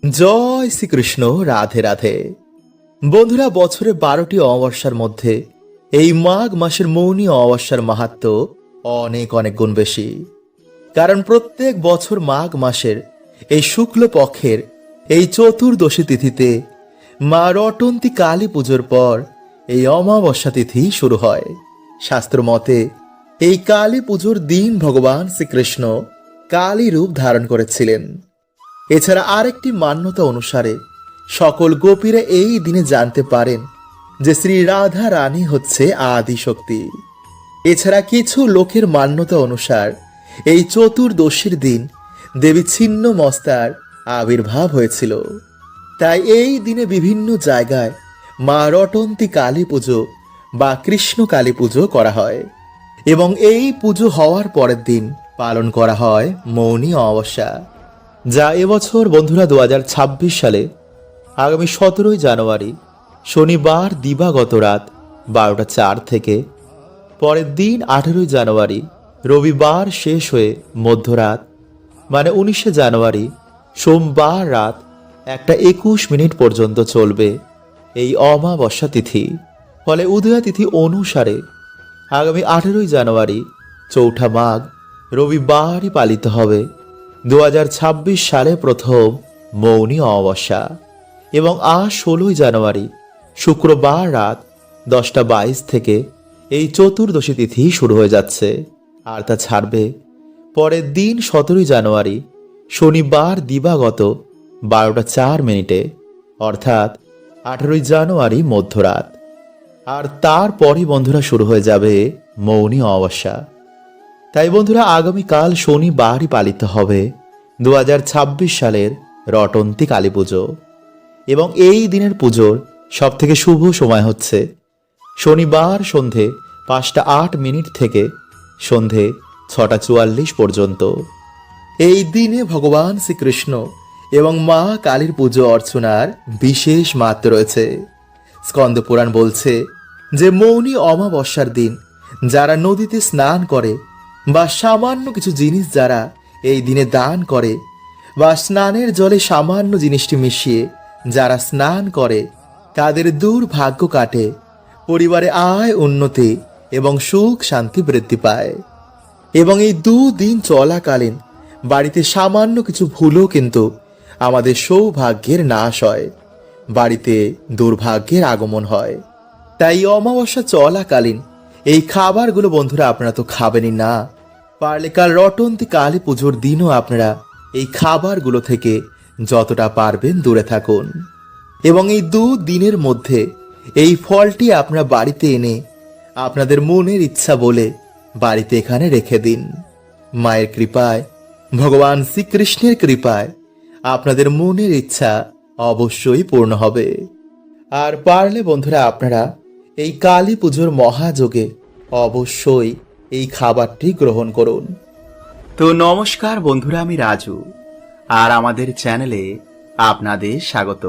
জয় শ্রীকৃষ্ণ। রাধে রাধে। বন্ধুরা, বছরে 12টি অমাবস্যার মধ্যে এই মাঘ মাসের মৌনী অমাবস্যার মাহাত্ম্য অনেক অনেক গুণ বেশি। কারণ প্রত্যেক বছর মাঘ মাসের এই শুক্ল পক্ষের এই চতুর্দশী তিথিতে মা রটন্তী কালী পুজোর পর এই অমাবস্যা তিথি শুরু হয়। শাস্ত্র মতে এই কালী পুজোর দিন ভগবান শ্রীকৃষ্ণ কালী রূপ ধারণ করেছিলেন। এছাড়া আরেকটি মান্যতা অনুসারে সকল গোপীরা এই দিনে জানতে পারেন যে শ্রী রাধা রানী হচ্ছে আদি শক্তি। এছাড়া কিছু লোকের মান্যতা অনুসার এই চতুর্দশীর দিন দেবী ছিন্ন মস্তার আবির্ভাব হয়েছিল। তাই এই দিনে বিভিন্ন জায়গায় মা রটন্তী কালী পুজো বা কৃষ্ণ কালী পুজো করা হয় এবং এই পুজো হওয়ার পরের দিন পালন করা হয় মৌনী অমাবস্যা, যা এবছর বন্ধুরা 2026 সালে আগামী 17 জানুয়ারি শনিবার দিবাগত রাত 12টা 4 থেকে পরের দিন 18 জানুয়ারি রবিবার শেষ হয়ে মধ্যরাত মানে 19 জানুয়ারি সোমবার রাত 1:21 পর্যন্ত চলবে এই অমাবস্যা তিথি। ফলে উদয়া তিথি অনুসারে আগামী 18 জানুয়ারি চৌঠা মাঘ রবিবারই পালিত হবে 2026 সালে প্রথম মৌনী অমাবস্যা এবং আজ 16 জানুয়ারি শুক্রবার রাত 10টা 22 থেকে এই চতুর্দশী তিথি শুরু হয়ে যাচ্ছে। আর তা ছাড়বে পরের দিন 17 জানুয়ারি শনিবার দিবাগত 12টা 4 অর্থাৎ 18 জানুয়ারি মধ্যরাত। আর তারপরই বন্ধুরা শুরু হয়ে যাবে মৌনী অমাবস্যা। তাই বন্ধুরা আগামীকাল শনিবারই পালিত হবে 2026 সালের রটন্তী কালী পুজো এবং এই দিনের পুজোর সবথেকে শুভ সময় হচ্ছে শনিবার সন্ধে 5টা 8 থেকে সন্ধে 6টা 44 পর্যন্ত। এই দিনে ভগবান শ্রীকৃষ্ণ এবং মা কালীর পুজো অর্চনার বিশেষ মাত্রা রয়েছে। স্কন্দ পুরাণ বলছে যে মৌনী অমাবস্যার দিন যারা নদীতে স্নান করে বা সামান্য কিছু জিনিস যারা এই দিনে দান করে বা স্নানের জলে সামান্য জিনিসটি মিশিয়ে যারা স্নান করে তাদের দুর্ভাগ্য কাটে, পরিবারে আয় উন্নতি এবং সুখ শান্তি বৃদ্ধি পায়। এবং এই 2 দিন চলাকালীন বাড়িতে সামান্য কিছু ভুলও কিন্তু আমাদের সৌভাগ্যের নাশ হয়, বাড়িতে দুর্ভাগ্যের আগমন হয়। তাই অমাবস্যা চলাকালীন এই খাবারগুলো বন্ধুরা আপনারা তো খাবেনই না, পারলে কাল রটন্তী কালী পুজোর দিনও আপনারা এই খাবারগুলো থেকে যতটা পারবেন দূরে থাকুন। এবং এই 2 দিনের মধ্যে এই ফলটি আপনারা বাড়িতে এনে আপনাদের মনের ইচ্ছা বলে বাড়িতে এখানে রেখে দিন। মায়ের কৃপায়, ভগবান শ্রীকৃষ্ণের কৃপায় আপনাদের মনের ইচ্ছা অবশ্যই পূর্ণ হবে। আর পারলে বন্ধুরা আপনারা এই কালী পুজোর মহাযোগে অবশ্যই এই খাবারটি গ্রহণ করুন। তো নমস্কার বন্ধুরা, আমি রাজু আর আমাদের চ্যানেলে আপনাদের স্বাগত।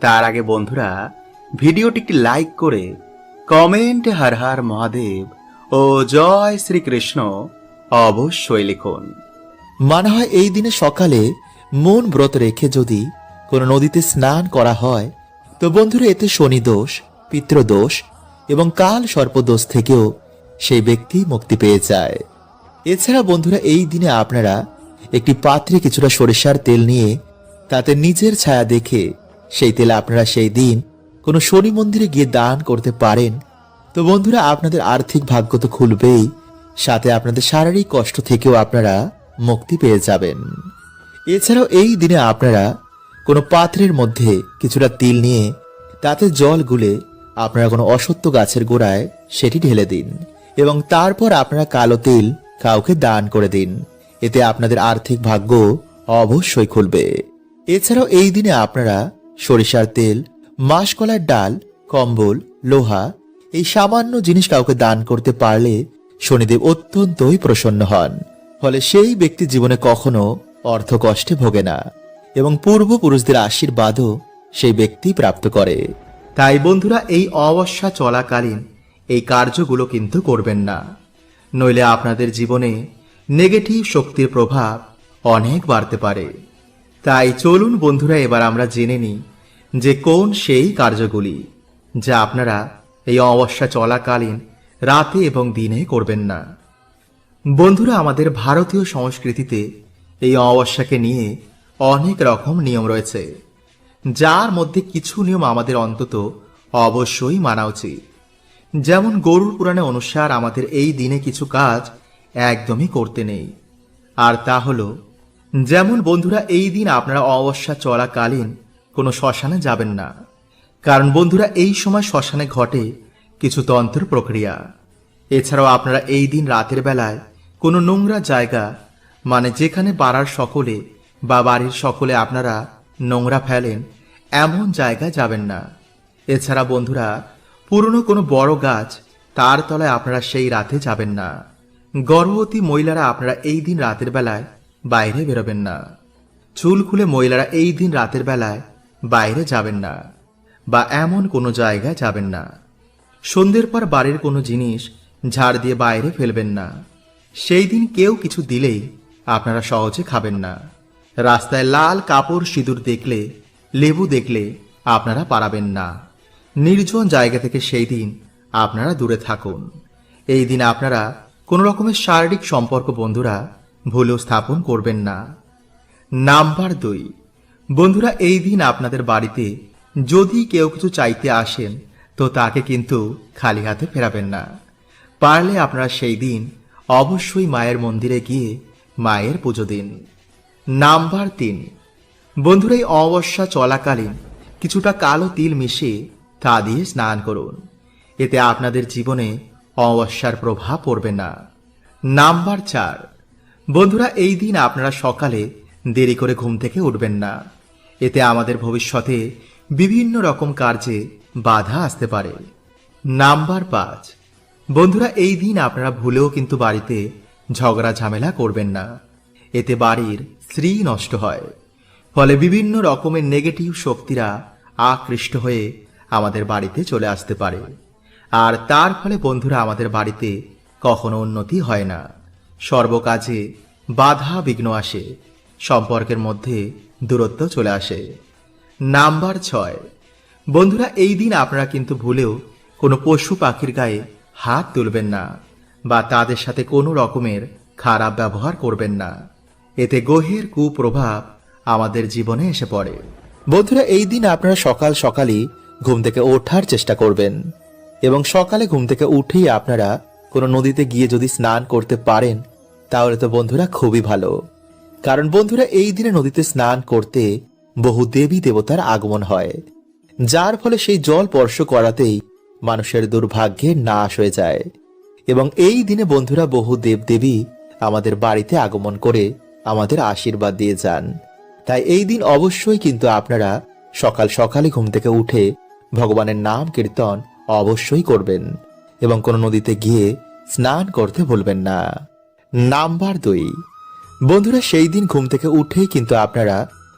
তার আগে বন্ধুরা ভিডিওটি একটি লাইক করে কমেন্টে হর হর মহাদেব ও জয় শ্রীকৃষ্ণ অবশ্যই লিখুন। মনে হয় এই দিনে সকালে মন ব্রত রেখে যদি কোনো নদীতে স্নান করা হয় তো বন্ধুরা এতে শনি দোষ, পিতৃদোষ এবং কাল সর্পদোষ থেকেও সেই ব্যক্তি মুক্তি পেয়ে যায়। এছাড়া বন্ধুরা এই দিনে আপনারা একটি পাত্রে কিছুটা সরিষার তেল নিয়ে তাতে নিজের ছায়া দেখে সেই তেল আপনারা সেই দিন কোনো শনি মন্দিরে গিয়ে দান করতে পারেন। তো বন্ধুরা আপনাদের আর্থিক ভাগ্য তো খুলবেই, সাথে আপনাদের শারীরিক কষ্ট থেকেও আপনারা মুক্তি পেয়ে যাবেন। এছাড়াও এই দিনে আপনারা কোনো পাত্রের মধ্যে কিছুটা তিল নিয়ে তাতে জল গুলে আপনারা কোনো অসত্য গাছের গোড়ায় সেটি ঢেলে দিন এবং তারপর আপনারা কালো তিল কাউকে দান করে দিন। এতে আপনাদের আর্থিক ভাগ্য অবশ্যই খুলবে। এছাড়াও এই দিনে আপনারা সরিষার তেল, মাসকলাইয়ের ডাল, কম্বল, লোহা এই সামান্য জিনিস কাউকে দান করতে পারলে শনিদেব অত্যন্তই প্রসন্ন হন। ফলে সেই ব্যক্তি জীবনে কখনো অর্থ কষ্টে ভোগে না এবং পূর্বপুরুষদের আশীর্বাদও সেই ব্যক্তি প্রাপ্ত করে। তাই বন্ধুরা এই অমাবস্যা চলাকালীন এই কার্যগুলো কিন্তু করবেন না, নইলে আপনাদের জীবনে নেগেটিভ শক্তির প্রভাব অনেক বাড়তে পারে। তাই চলুন বন্ধুরা, এবার আমরা জেনে নিই যে কোন সেই কার্যগুলি যা আপনারা এই অমাবস্যা চলাকালীন রাতে এবং দিনে করবেন না। বন্ধুরা, আমাদের ভারতীয় সংস্কৃতিতে এই অমাবস্যাকে নিয়ে অনেক রকম নিয়ম রয়েছে, যার মধ্যে কিছু নিয়ম আমাদের অন্তত অবশ্যই মানা উচিত। যেমন গরুড় পুরাণে অনুসার আমাদের এই দিনে কিছু কাজ একদমই করতে নেই। আর তা হলো, যেমন বন্ধুরা, এই দিন আপনারা অমাবস্যা চলাকালীন কোনো শ্মশানে যাবেন না, কারণ বন্ধুরা এই সময় শ্মশানে ঘটে কিছু তন্ত্র প্রক্রিয়া। এছাড়াও আপনারা এই দিন রাতের বেলায় কোনো নোংরা জায়গা, মানে যেখানে পাড়ার সকলে বা বাড়ির সকলে আপনারা নোংরা ফেলেন, এমন জায়গায় যাবেন না। এছাড়া বন্ধুরা, পুরনো কোনো বড় গাছ, তার তলায় আপনারা সেই রাতে যাবেন না। গর্ভবতী মহিলারা আপনারা এই দিন রাতের বেলায় বাইরে বেরোবেন না। চুল খুলে মহিলারা এই দিন রাতের বেলায় বাইরে যাবেন না, বা এমন কোনো জায়গায় যাবেন না। সন্ধ্যের পর বাড়ির কোনো জিনিস ঝাড় দিয়ে বাইরে ফেলবেন না। সেই দিন কেউ কিছু দিলেই আপনারা সহজে খাবেন না। রাস্তায় লাল কাপড় সিঁদুর দেখলে, লেবু দেখলে আপনারা পারাবেন না। নির্জন জায়গা থেকে সেই দিন আপনারা দূরে থাকুন। এই দিন আপনারা কোনো রকমের শারীরিক সম্পর্ক বন্ধুরা ভুলেও স্থাপন করবেন না। নাম্বার 2, বন্ধুরা, এই দিন আপনাদের বাড়িতে যদি কেউ কিছু চাইতে আসেন, তো তাকে কিন্তু খালি হাতে ফেরাবেন না। পারলে আপনারা সেই দিন অবশ্যই মায়ের মন্দিরে গিয়ে মায়ের পুজো দিন। নাম্বার 3, বন্ধুরা, এই অমাবস্যা চলাকালীন কিছুটা কালো তিল মিশিয়ে তা দিয়ে স্নান করুন। এতে আপনাদের জীবনে অমাবস্যার প্রভাব পড়বে না। নাম্বার 4, বন্ধুরা, এই দিন আপনারা সকালে দেরি করে ঘুম থেকে উঠবেন না। এতে আমাদের ভবিষ্যতে বিভিন্ন রকম কার্যে বাধা আসতে পারে। নাম্বার 5, বন্ধুরা, এই দিন আপনারা ভুলেও কিন্তু বাড়িতে ঝগড়া ঝামেলা করবেন না। এতে বাড়ির শ্রী নষ্ট হয়, ফলে বিভিন্ন রকমের নেগেটিভ শক্তিরা আকৃষ্ট হয়ে আমাদের বাড়িতে চলে আসতে পারে। আর তার ফলে বন্ধুরা আমাদের বাড়িতে কখনো উন্নতি হয় না, সর্বকাজে বাধা বিঘ্ন আসে, সম্পর্কের মধ্যে দূরত্ব চলে আসে। নাম্বার 6, বন্ধুরা, এই দিন আপনারা কিন্তু ভুলেও কোনো পশু পাখির গায়ে হাত তুলবেন না, বা তাদের সাথে কোনো রকমের খারাপ ব্যবহার করবেন না। এতে গ্রহের কুপ্রভাব আমাদের জীবনে এসে পড়ে। বন্ধুরা, এই দিন আপনারা সকাল সকালই ঘুম থেকে ওঠার চেষ্টা করবেন, এবং সকালে ঘুম থেকে উঠেই আপনারা কোনো নদীতে গিয়ে যদি স্নান করতে পারেন, তাহলে তো বন্ধুরা খুবই ভালো। কারণ বন্ধুরা, এই দিনে নদীতে স্নান করতে বহু দেবী দেবতার আগমন হয়, যার ফলে সেই জল স্পর্শ করাতেই মানুষের দুর্ভাগ্যের নাশ হয়ে যায়। এবং এই দিনে বন্ধুরা বহু দেবদেবী আমাদের বাড়িতে আগমন করে আমাদের আশীর্বাদ দিয়ে যান। তাই এই দিন অবশ্যই কিন্তু আপনারা সকাল সকালে ঘুম থেকে উঠে ভগবানের নাম কীর্তন অবশ্যই করবেন, এবং কোনো নদীতে গিয়ে স্নান করতে ভুলবেন না। নাম্বার 2, বন্ধুরা, সেই দিন ঘুম থেকে উঠেই কিন্তু আপনারা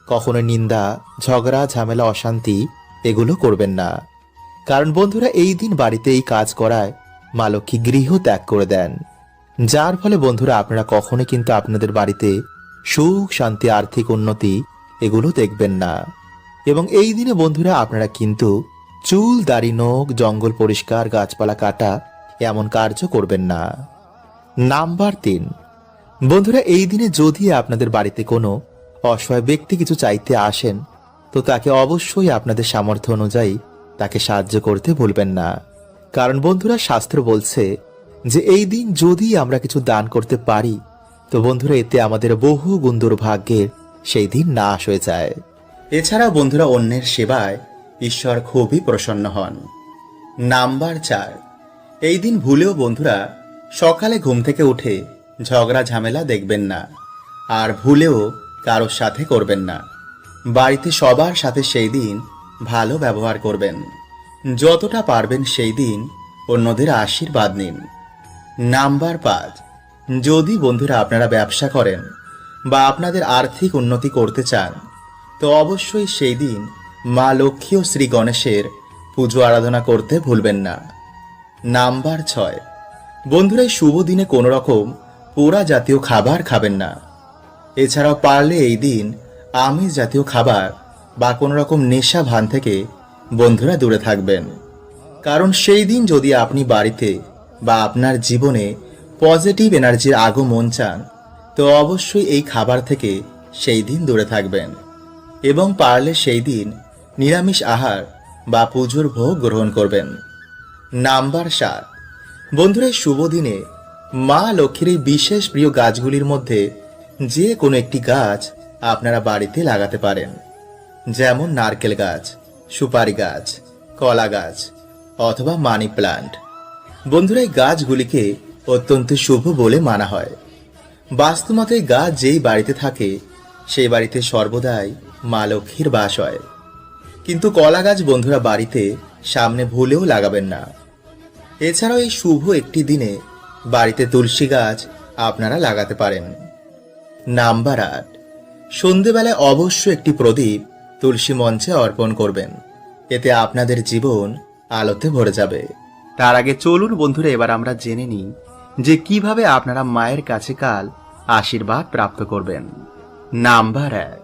কখনো নিন্দা, ঝগড়া, ঝামেলা, অশান্তি এগুলো করবেন না। কারণ বন্ধুরা এই দিন বাড়িতে এই কাজ করায় মা লক্ষ্মী গৃহ ত্যাগ করে দেন, যার ফলে বন্ধুরা আপনারা কখনো কিন্তু আপনাদের বাড়িতে সুখ, শান্তি, আর্থিক উন্নতি এগুলো দেখবেন না। এবং এই দিনে বন্ধুরা আপনারা কিন্তু চুল, দাড়ি, নখ, জঙ্গল পরিষ্কার, গাছপালা কাটা এমন কার্য করবেন না। নাম্বার 3, বন্ধুরা, এই দিনে যদি আপনাদের বাড়িতে কোনো অসহায় ব্যক্তি কিছু চাইতে আসেন, তো তাকে অবশ্যই আপনাদের সামর্থ্য অনুযায়ী তাকে সাহায্য করতে ভুলবেন না। কারণ বন্ধুরা শাস্ত্র বলছে যে এই দিন যদি আমরা কিছু দান করতে পারি, তো বন্ধুরা এতে আমাদের বহু গুণ দুর্ভাগ্যের সেই দিন নাশ হয়ে যায়। এছাড়া বন্ধুরা অন্যের সেবায় ঈশ্বর খুবই প্রসন্ন হন। নাম্বার 4, এই দিন ভুলেও বন্ধুরা সকালে ঘুম থেকে উঠে ঝগড়া ঝামেলা দেখবেন না, আর ভুলেও কারোর সাথে করবেন না। বাড়িতে সবার সাথে সেই দিন ভালো ব্যবহার করবেন, যতটা পারবেন সেই দিন অন্যদের আশীর্বাদ নিন। নাম্বার 5, যদি বন্ধুরা আপনারা ব্যবসা করেন বা আপনাদের আর্থিক উন্নতি করতে চান, তো অবশ্যই সেই দিন মা লক্ষ্মী ও শ্রী গণেশের পুজো আরাধনা করতে ভুলবেন না। নাম্বার 6, বন্ধুরা এই শুভ দিনে কোনো রকম পোড়া জাতীয় খাবার খাবেন না। এছাড়াও পারলে এই দিন আমিষ জাতীয় খাবার বা কোনো রকম নেশা ভান থেকে বন্ধুরা দূরে থাকবেন। কারণ সেই দিন যদি আপনি বাড়িতে বা আপনার জীবনে পজিটিভ এনার্জির আগমন চান, তো অবশ্যই এই খাবার থেকে সেই দিন দূরে থাকবেন এবং পারলে সেই দিন নিরামিষ আহার বা পুজোর ভোগ গ্রহণ করবেন। নাম্বার 7, বন্ধুরা এই শুভ দিনে মা লক্ষ্মীর এই বিশেষ প্রিয় গাছগুলির মধ্যে যে কোনো একটি গাছ আপনারা বাড়িতে লাগাতে পারেন, যেমন নারকেল গাছ, সুপারি গাছ, কলা গাছ অথবা মানি প্লান্ট। বন্ধুরা এই গাছগুলিকে অত্যন্ত শুভ বলে মানা হয়। বাস্তুমতে এই গাছ যেই বাড়িতে থাকে সেই বাড়িতে সর্বদাই মা লক্ষ্মীর বাস হয়। কিন্তু কলা গাছ বন্ধুরা বাড়িতে সামনে ভুলেও লাগাবেন না। এছাড়াও এই শুভ একটি দিনে বাড়িতে তুলসী গাছ আপনারা লাগাতে পারেন। নাম্বার 8, সন্ধেবেলায় অবশ্যই একটি প্রদীপ তুলসী মঞ্চে অর্পণ করবেন। এতে আপনাদের জীবন আলোতে ভরে যাবে। তার আগে চলুন বন্ধুরা এবার আমরা জেনে নিই যে কিভাবে আপনারা মায়ের কাছে কাল আশীর্বাদ প্রাপ্ত করবেন। নাম্বার 1,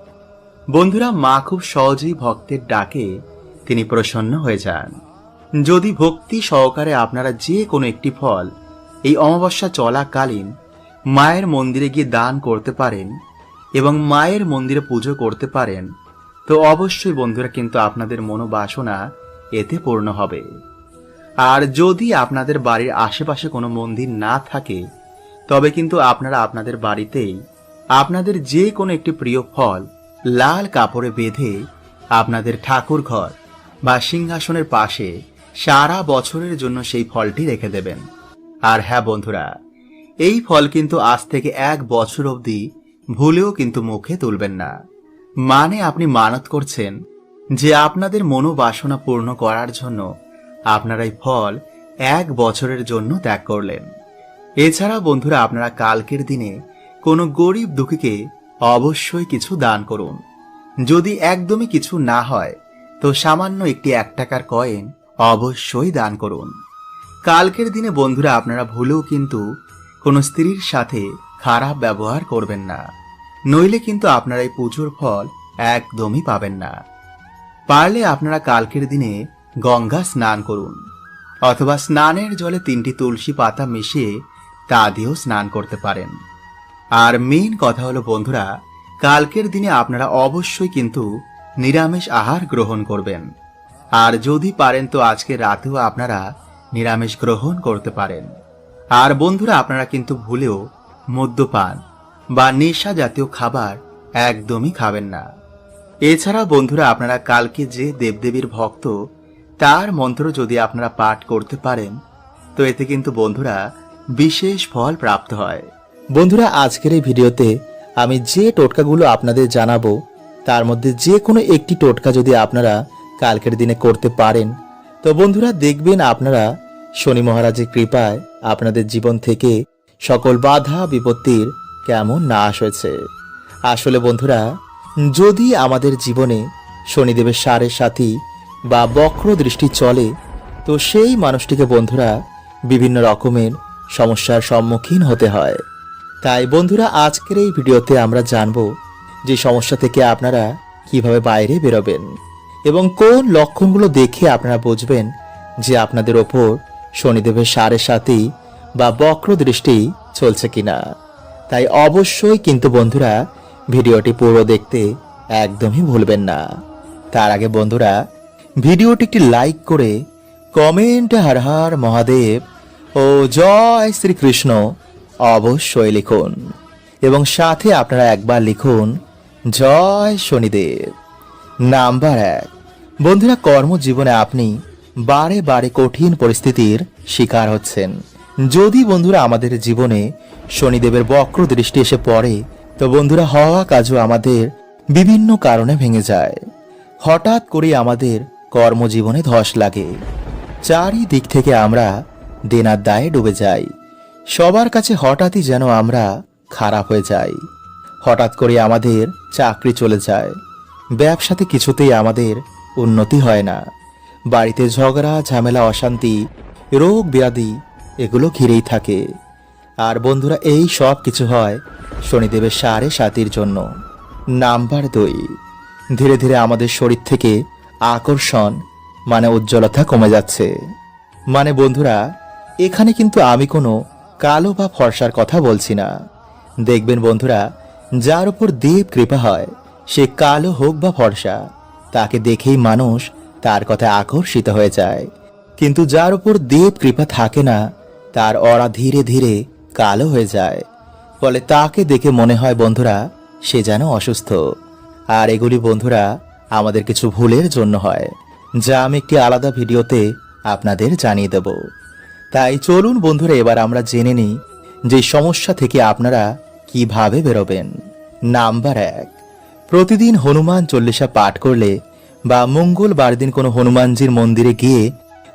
বন্ধুরা মা খুব সহজেই ভক্তের ডাকে তিনি প্রসন্ন হয়ে যান। যদি ভক্তি সহকারে আপনারা যে কোনো একটি ফল এই অমাবস্যা চলাকালীন মায়ের মন্দিরে গিয়ে দান করতে পারেন এবং মায়ের মন্দিরে পুজো করতে পারেন, তো অবশ্যই বন্ধুরা কিন্তু আপনাদের মনোবাসনা এতে পূর্ণ হবে। আর যদি আপনাদের বাড়ির আশেপাশে কোনো মন্দির না থাকে, তবে কিন্তু আপনারা আপনাদের বাড়িতেই আপনাদের যে কোনো একটি প্রিয় ফল লাল কাপড়ে বেঁধে আপনাদের ঠাকুর ঘর বা সিংহাসনের পাশে সারা বছরের জন্য সেই ফলটি রেখে দেবেন। আর হ্যাঁ বন্ধুরা, এই ফল কিন্তু আজ থেকে 1 বছর অবধি ভুলেও কিন্তু মুখে তুলবেন না। মানে আপনি মানত করছেন যে আপনাদের মনোবাসনা পূর্ণ করার জন্য আপনারা এই ফল 1 বছরের জন্য ত্যাগ করলেন। এছাড়া বন্ধুরা আপনারা কালকের দিনে কোনো গরিব দুঃখীকে অবশ্যই কিছু দান করুন। যদি একদমই কিছু না হয় তো সামান্য একটি 1 টাকার কয়েন অবশ্যই দান করুন। কালকের দিনে বন্ধুরা আপনারা ভুলেও কিন্তু কোনো স্ত্রীর সাথে খারাপ ব্যবহার করবেন না, নইলে কিন্তু আপনারা এই পুজোর ফল একদমই পাবেন না। পারলে আপনারা কালকের দিনে গঙ্গা স্নান করুন অথবা স্নানের জলে 3টি তুলসী পাতা মিশিয়ে তা দিয়েও স্নান করতে পারেন। আর মেইন কথা হলো বন্ধুরা, কালকের দিনে আপনারা অবশ্যই কিন্তু নিরামিষ আহার গ্রহণ করবেন। আর যদি পারেন তো আজকে রাতেও আপনারা নিরামিষ গ্রহণ করতে পারেন। আর বন্ধুরা আপনারা কিন্তু ভুলেও মদ্যপান বা নেশা জাতীয় খাবার একদমই খাবেন না। এছাড়া বন্ধুরা আপনারা কালকে যে দেবদেবীর ভক্ত তার মন্ত্র যদি আপনারা পাঠ করতে পারেন, তো এতে কিন্তু বন্ধুরা বিশেষ ফল প্রাপ্ত হয়। বন্ধুরা আজকের এই ভিডিওতে আমি যে টোটকাগুলো আপনাদের জানাবো তার মধ্যে যে কোনো একটি টোটকা যদি আপনারা কালকের দিনে করতে পারেন, তো বন্ধুরা দেখবেন আপনারা শনি মহারাজের কৃপায় আপনাদের জীবন থেকে সকল বাধা বিপত্তির কেমন নাশ হয়েছে। আসলে বন্ধুরা, যদি আমাদের জীবনে শনিদেবের সাড়ে সাথী বা বক্র দৃষ্টি চলে, তো সেই মানুষটিকে বন্ধুরা বিভিন্ন রকমের সমস্যার সম্মুখীন হতে হয়। তাই বন্ধুরা আজকের এই ভিডিওতে আমরা জানব যে সমস্যা থেকে আপনারা কিভাবে বাইরে বেরোবেন এবং কোন লক্ষণগুলো দেখে আপনারা বুঝবেন যে আপনাদের ওপর শনিদেবের সাড়ে সাথী বা বক্র দৃষ্টি চলছে কিনা। তাই অবশ্যই কিন্তু বন্ধুরা ভিডিওটি পুরো দেখতে একদমই ভুলবেন না। তার আগে বন্ধুরা ভিডিওটি একটি লাইক করে কমেন্টে হর হর মহাদেব ও জয় শ্রীকৃষ্ণ অবশ্যই লিখুন এবং সাথে আপনারা একবার লিখুন জয় শনিদেব। নাম্বার 1, বন্ধুরা কর্মজীবনে আপনি বারে বারে কঠিন পরিস্থিতির শিকার হচ্ছেন। যদি বন্ধুরা আমাদের জীবনে শনিদেবের বক্র দৃষ্টি এসে পড়ে, তো বন্ধুরা হওয়া কাজও আমাদের বিভিন্ন কারণে ভেঙে যায়। হঠাৎ করে আমাদের কর্মজীবনে ধস লাগে, চারিদিক থেকে আমরা দেনার দায়ে ডুবে যাই। সবার কাছে হঠাৎই যেন আমরা খারাপ হয়ে যাই। হঠাৎ করে আমাদের চাকরি চলে যায়, ব্যবসাতে কিছুতেই আমাদের উন্নতি হয় না, বাড়িতে ঝগড়া ঝামেলা অশান্তি রোগ ব্যাধি এগুলো ঘিরেই থাকে। আর বন্ধুরা এই সব কিছু হয় শনিদেবের সাড়ে সাতির জন্য। নাম্বার 2, ধীরে ধীরে আমাদের শরীর থেকে আকর্ষণ মানে উজ্জ্বলতা কমে যাচ্ছে। মানে বন্ধুরা, এখানে কিন্তু আমি কোনো কালো বা ফর্সার কথা বলছি না। দেখবেন বন্ধুরা, যার উপর দেব কৃপা হয়, সে কালো হোক বা ফর্সা, তাকে দেখেই মানুষ তার কথা আকর্ষিত হয়ে যায়। কিন্তু যার উপর দেব কৃপা থাকে না, তার অরা ধীরে ধীরে কালো হয়ে যায়। ফলে তাকে দেখে মনে হয় বন্ধুরা, সে যেন অসুস্থ। আর এগুলি বন্ধুরা আমাদের কিছু ভুলের জন্য হয়, যা আমি একটি আলাদা ভিডিওতে আপনাদের জানিয়ে দেব। তাই চলুন বন্ধুরা, এবার আমরা জেনে নিই যে সমস্যা থেকে আপনারা কিভাবে বেরোবেন। নাম্বার 1, প্রতিদিন হনুমান চল্লিশা পাঠ করলে বা মঙ্গলবার দিন কোনো হনুমানজির মন্দিরে গিয়ে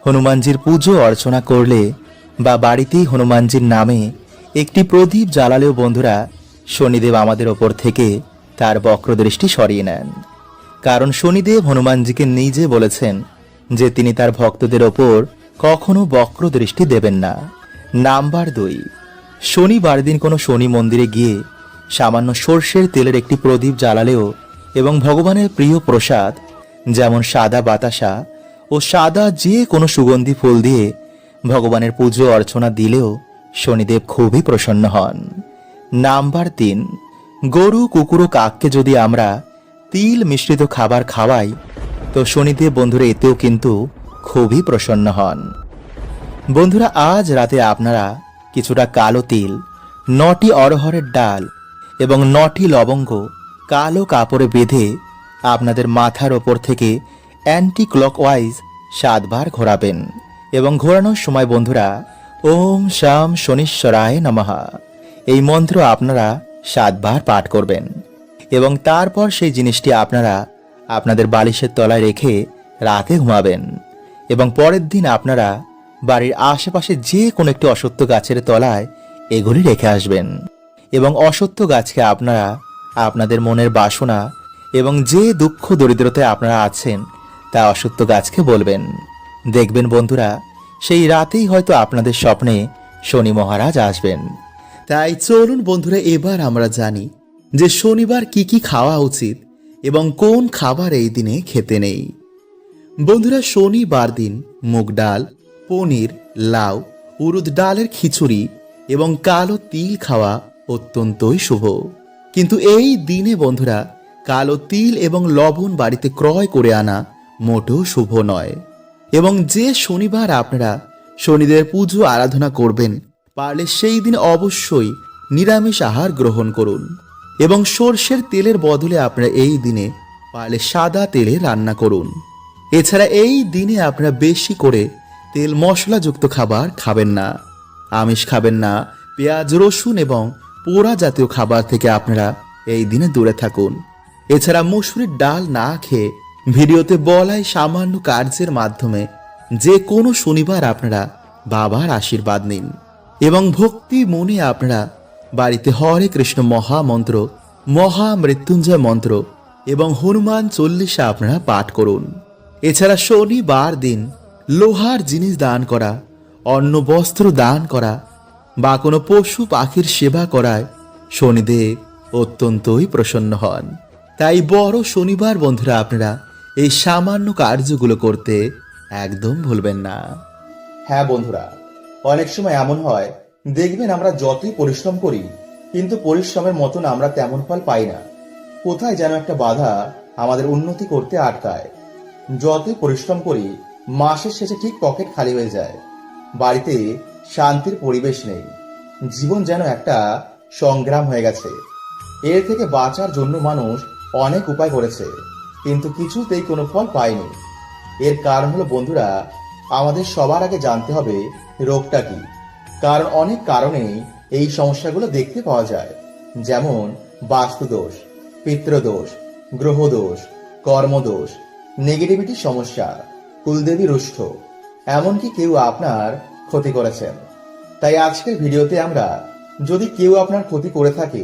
হনুমানজির পুজো অর্চনা করলে বা বাড়িতেই হনুমানজির নামে একটি প্রদীপ জ্বালালেও বন্ধুরা শনিদেব আমাদের ওপর থেকে তার বক্রদৃষ্টি সরিয়ে নেন। কারণ শনিদেব হনুমানজিকে নিজে বলেছেন যে তিনি তার ভক্তদের ওপর কখনো বক্রদৃষ্টি দেবেন না। নাম্বার 2, শনিবার দিন কোনো শনি মন্দিরে গিয়ে সামান্য সর্ষের তেলের একটি প্রদীপ জ্বালালেও এবং ভগবানের প্রিয় প্রসাদ যেমন সাদা বাতাসা ও সাদা যে কোনো সুগন্ধি ফুল দিয়ে ভগবানের পুজো অর্চনা দিলেও শনিদেব খুবই প্রসন্ন হন। নাম্বার 3, গরু কুকুর ও কাককে যদি আমরা তিল মিশ্রিত খাবার খাওয়াই, তো শনিদেব বন্ধুরা এতেও কিন্তু খুবই প্রসন্ন হন। বন্ধুরা, আজ রাতে আপনারা কিছুটা কালো তিল, 9টি অরহরের ডাল এবং 9টি লবঙ্গ কালো কাপড়ে বেঁধে আপনাদের মাথার ওপর থেকে অ্যান্টি ক্লকওয়াইজ 7 বার ঘোরাবেন এবং ঘোরানোর সময় বন্ধুরা ওম শাম শনিশ্বরায় নমঃ এই মন্ত্র আপনারা 7 বার পাঠ করবেন এবং তারপর সেই জিনিসটি আপনারা আপনাদের বালিশের তলায় রেখে রাতে ঘুমাবেন এবং পরের দিন আপনারা বাড়ির আশেপাশে যে কোনো একটি অশ্বত্থ গাছের তলায় এগুলি রেখে আসবেন এবং অশ্বত্থ গাছকে আপনারা আপনাদের মনের বাসনা এবং যে দুঃখ দরিদ্রতায় আপনারা আছেন তা অশ্বত্থ গাছকে বলবেন। দেখবেন বন্ধুরা, সেই রাতেই হয়তো আপনাদের স্বপ্নে শনি মহারাজ আসবেন। তাই চলুন বন্ধুরা, এবার আমরা জানি যে শনিবার কি কি খাওয়া উচিত এবং কোন খাবার এই দিনে খেতে নেই। বন্ধুরা, শনিবার দিন মুগ ডাল, পনির, লাউ, উড়দ ডালের খিচুড়ি এবং কালো তিল খাওয়া অত্যন্তই শুভ। কিন্তু এই দিনে বন্ধুরা কালো তিল এবং লবণ বাড়িতে ক্রয় করে আনা মোটেও শুভ নয়। এবং যে শনিবার আপনারা শনিদেব পুজো আরাধনা করবেন, পারলে সেই দিন অবশ্যই নিরামিষ আহার গ্রহণ করুন এবং সর্ষের তেলের বদলে আপনারা এই দিনে পারলে সাদা তেলে রান্না করুন। এছাড়া এই দিনে আপনারা বেশি করে তেল মশলাযুক্ত খাবার খাবেন না, আমিষ খাবেন না, পেঁয়াজ রসুন এবং পোড়া জাতীয় খাবার থেকে আপনারা এই দিনে দূরে থাকুন। এছাড়া মসুরির ডাল না খেয়ে ভিডিওতে বলাই সামান্য কার্যের মাধ্যমে যে কোনো শনিবার আপনারা বাবার আশীর্বাদ নিন এবং ভক্তি মনে আপনারা বাড়িতে হরে কৃষ্ণ মহামন্ত্র, মহামৃত্যুঞ্জয় মন্ত্র এবং হনুমান চল্লিশা আপনারা পাঠ করুন। এছাড়া শনিবার দিন লোহার জিনিস দান করা, অন্ন বস্ত্র দান করা বা কোনো পশু পাখির সেবা করায় শনিদেব অত্যন্তই প্রসন্ন হন। তাই বড় শনিবার বন্ধুরা আপনারা এই সামান্য কার্যগুলো করতে একদম ভুলবেন না। হ্যাঁ বন্ধুরা, অনেক সময় এমন হয়, দেখবেন আমরা যতই পরিশ্রম করি কিন্তু পরিশ্রমের মতন আমরা তেমন ফল পাই না। কোথায় যেন একটা বাধা আমাদের উন্নতি করতে আটকায়। যতই পরিশ্রম করি মাসের শেষে ঠিক পকেট খালি হয়ে যায়, বাড়িতে শান্তির পরিবেশ নেই, জীবন যেন একটা সংগ্রাম হয়ে গেছে। এর থেকে বাঁচার জন্য মানুষ অনেক উপায় করেছে কিন্তু কিছুতেই কোনো ফল পায়নি। এর কারণ হলো বন্ধুরা, আমাদের সবার আগে জানতে হবে রোগটা কি। কারণ অনেক কারণেই এই সমস্যাগুলো দেখতে পাওয়া যায়, যেমন বাস্তুদোষ, পিতৃদোষ, গ্রহদোষ, কর্মদোষ, নেগেটিভিটি সমস্যা, কুলদেবী রুষ্ট, এমনকি কেউ আপনার ক্ষতি করেছেন। তাই আজকের ভিডিওতে আমরা, যদি কেউ আপনার ক্ষতি করে থাকে,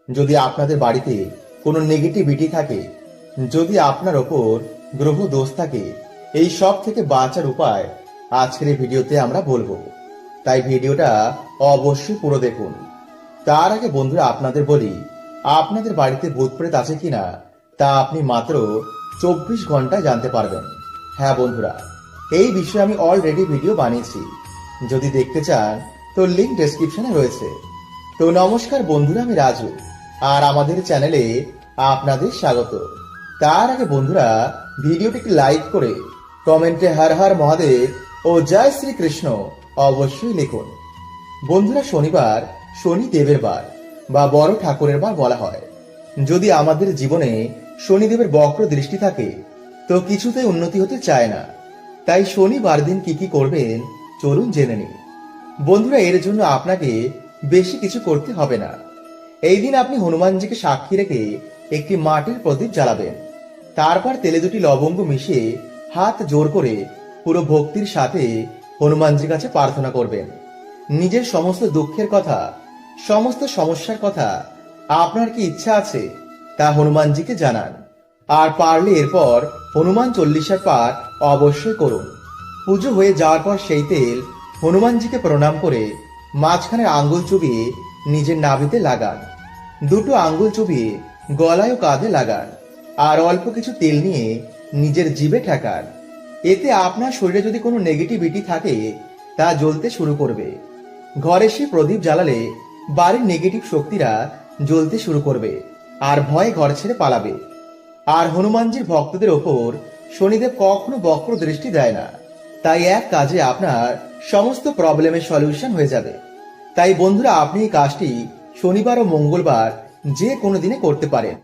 যদি আপনাদের বাড়িতে কোনো নেগেটিভিটি থাকে, যদি আপনার ওপর গ্রহ দোষ থাকে, এই সব থেকে বাঁচার উপায় আজকের এই ভিডিওতে আমরা বলবো। তাই ভিডিওটা অবশ্যই পুরো দেখুন। তার আগে বন্ধুরা আপনাদের বলি, আপনাদের বাড়িতে ভূত প্রেত আছে কিনা তা আপনি মাত্র 24 ঘন্টায় জানতে পারবেন। হ্যাঁ বন্ধুরা, এই বিষয়ে আমি অলরেডি ভিডিও বানিয়েছি, যদি দেখতে চান তো লিংক ডেসক্রিপশনে রয়েছে। তো নমস্কার বন্ধুরা, আমি রাজু, আর আমাদের চ্যানেলে আপনাদের স্বাগত। তার আগে বন্ধুরা, ভিডিওটিকে লাইক করে কমেন্টে হর হর মহাদেব ও জয় শ্রীকৃষ্ণ অবশ্যই লিখুন। বন্ধুরা, শনিবার শনিদেবের বার বা বড় ঠাকুরের বার বলা হয়। যদি আমাদের জীবনে শনিদেবের বক্র দৃষ্টি থাকে তো কিছুতেই উন্নতি হতে চায় না। তাই শনিবার দিন কি কি করবেন চলুন জেনে নিই। বন্ধুরা, এর জন্য আপনাকে বেশি কিছু করতে হবে না। এই দিন আপনি হনুমানজিকে সাক্ষী রেখে একটি মাটির প্রদীপ জ্বালাবেন। তারপর তেলে 2টি লবঙ্গ মিশিয়ে হাত জোর করে পুরো ভক্তির সাথে হনুমানজির কাছে প্রার্থনা করবেন। নিজের সমস্ত দুঃখের কথা, সমস্ত সমস্যার কথা, আপনার কি ইচ্ছা আছে তা হনুমানজিকে জানান। আর পারলে এরপর হনুমান চল্লিশার পাঠ অবশ্যই করুন। পুজো হয়ে যাওয়ার পর সেই তেল হনুমানজিকে প্রণাম করে মাঝখানের আঙ্গুল চুবিয়ে নিজের নাভিতে লাগান। 2টো আঙ্গুল চুবিয়ে গলায় ও কাঁধে লাগান। আর অল্প কিছু তেল নিয়ে নিজের জিভে ঠেকান। এতে আপনার শরীরে যদি কোনো নেগেটিভিটি থাকে তা জ্বলতে শুরু করবে। ঘরে সে প্রদীপ জ্বালালে বাড়ির নেগেটিভ শক্তিরা জ্বলতে শুরু করবে আর ভয়ে ঘর ছেড়ে পালাবে। আর হনুমানজির ভক্তদের ওপর শনিদেব কখনো বক্র দৃষ্টি দেয় না, তাই এক কাজে আপনার সমস্ত প্রবলেমের সলিউশন হয়ে যাবে। তাই বন্ধুরা, আপনি এই কাজটি শনিবার ও মঙ্গলবার যে কোনো দিনে করতে পারেন।